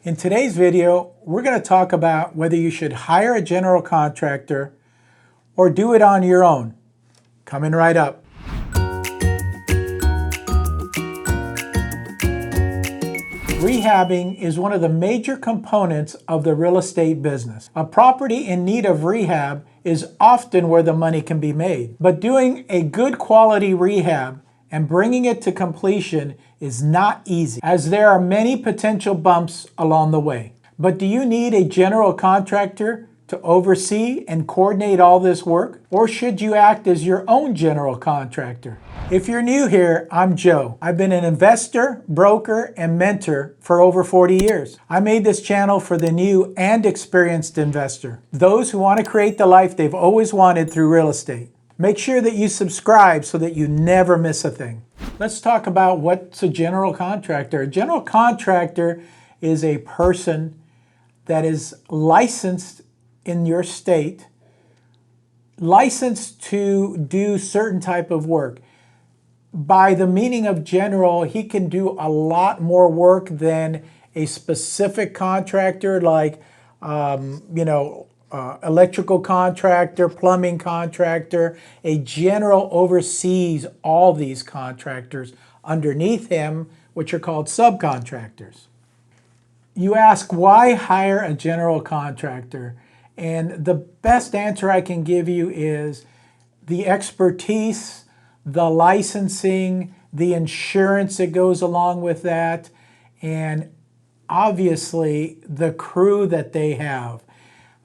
In today's video, we're going to talk about whether you should hire a general contractor or do it on your own. Coming right up. Rehabbing is one of the major components of the real estate business. A property in need of rehab is often where the money can be made. But doing a good quality rehab and bringing it to completion is not easy, as there are many potential bumps along the way. But do you need a general contractor to oversee and coordinate all this work? Or should you act as your own general contractor? If you're new here, I'm Joe. I've been an investor, broker, and mentor for over 40 years. I made this channel for the new and experienced investor, those who want to create the life they've always wanted through real estate. Make sure that you subscribe so that you never miss a thing. Let's talk about what's a general contractor. A general contractor is a person that is licensed in your state, licensed to do certain type of work. By the meaning of general, he can do a lot more work than a specific contractor like, electrical contractor, plumbing contractor. A general oversees all these contractors underneath him, which are called subcontractors. You ask, why hire a general contractor? And the best answer I can give you is the expertise, the licensing, the insurance that goes along with that, and obviously the crew that they have.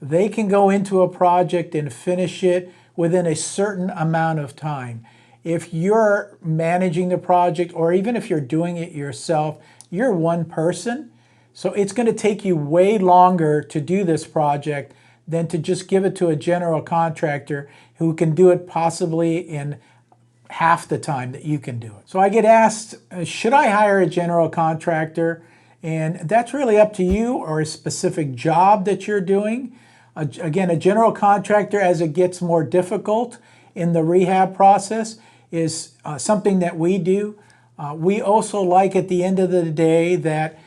They can go into a project and finish it within a certain amount of time. If you're managing the project, or even if you're doing it yourself, you're one person. So it's going to take you way longer to do this project than to just give it to a general contractor who can do it possibly in half the time that you can do it. So I get asked, should I hire a general contractor? And that's really up to you, or a specific job that you're doing. Again, a general contractor, as it gets more difficult in the rehab process, is something that we do. We also like, at the end of the day, that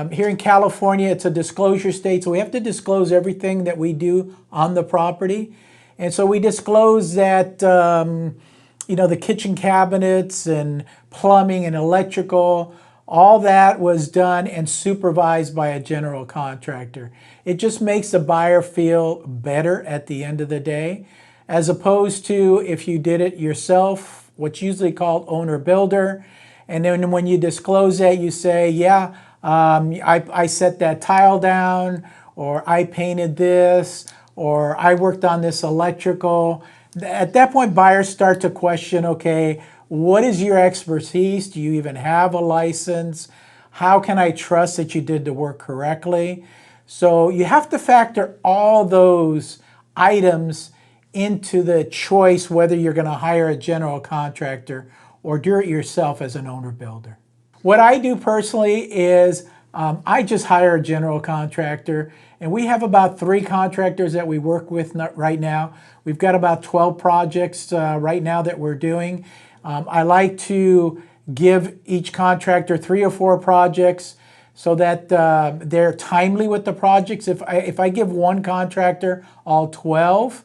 here in California, it's a disclosure state, so we have to disclose everything that we do on the property. And so we disclose that the kitchen cabinets and plumbing and electrical, all that was done and supervised by a general contractor. It just makes the buyer feel better at the end of the day, as opposed to if you did it yourself, what's usually called owner-builder. And then when you disclose that, you say, yeah, I set that tile down, or I painted this, or I worked on this electrical. At that point, buyers start to question, okay, what is your expertise? Do you even have a license? How can I trust that you did the work correctly? So you have to factor all those items into the choice whether you're going to hire a general contractor or do it yourself as an owner-builder. What I do personally is I just hire a general contractor, and we have about 3 contractors that we work with right now. We've got about 12 projects right now that we're doing. I like to give each contractor 3 or 4 projects so that they're timely with the projects. If I give one contractor all 12,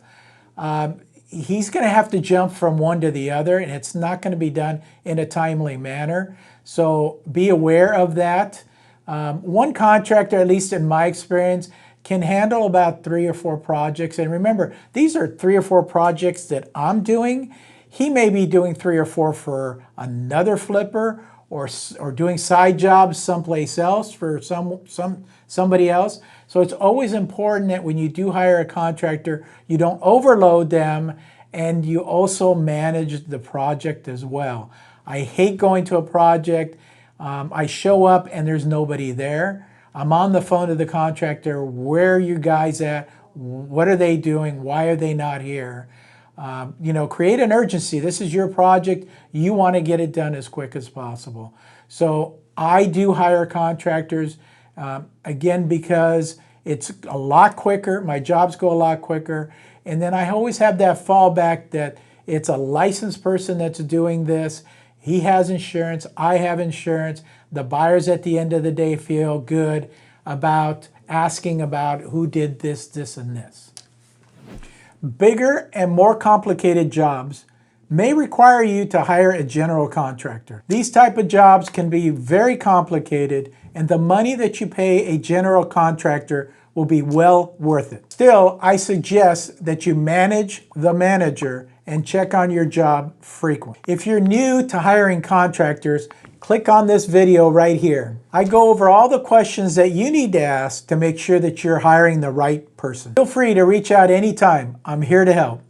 he's going to have to jump from one to the other, and it's not going to be done in a timely manner. So be aware of that. One contractor, at least in my experience, can handle about 3 or 4 projects. And remember, these are 3 or 4 projects that I'm doing. He may be doing 3 or 4 for another flipper, or doing side jobs someplace else for somebody else. So it's always important that when you do hire a contractor, you don't overload them, and you also manage the project as well. I hate going to a project, I show up and there's nobody there. I'm on the phone to the contractor. Where are you guys at? What are they doing? Why are they not here? Create an urgency. This is your project. You want to get it done as quick as possible. So I do hire contractors, again, because it's a lot quicker. My jobs go a lot quicker. And then I always have that fallback that it's a licensed person that's doing this. He has insurance. I have insurance. The buyers at the end of the day feel good. about asking about who did this, this, and this. Bigger and more complicated jobs may require you to hire a general contractor. These type of jobs can be very complicated, and the money that you pay a general contractor will be well worth it. Still, I suggest that you manage the manager and check on your job frequently. If you're new to hiring contractors, click on this video right here. I go over all the questions that you need to ask to make sure that you're hiring the right person. Feel free to reach out anytime. I'm here to help.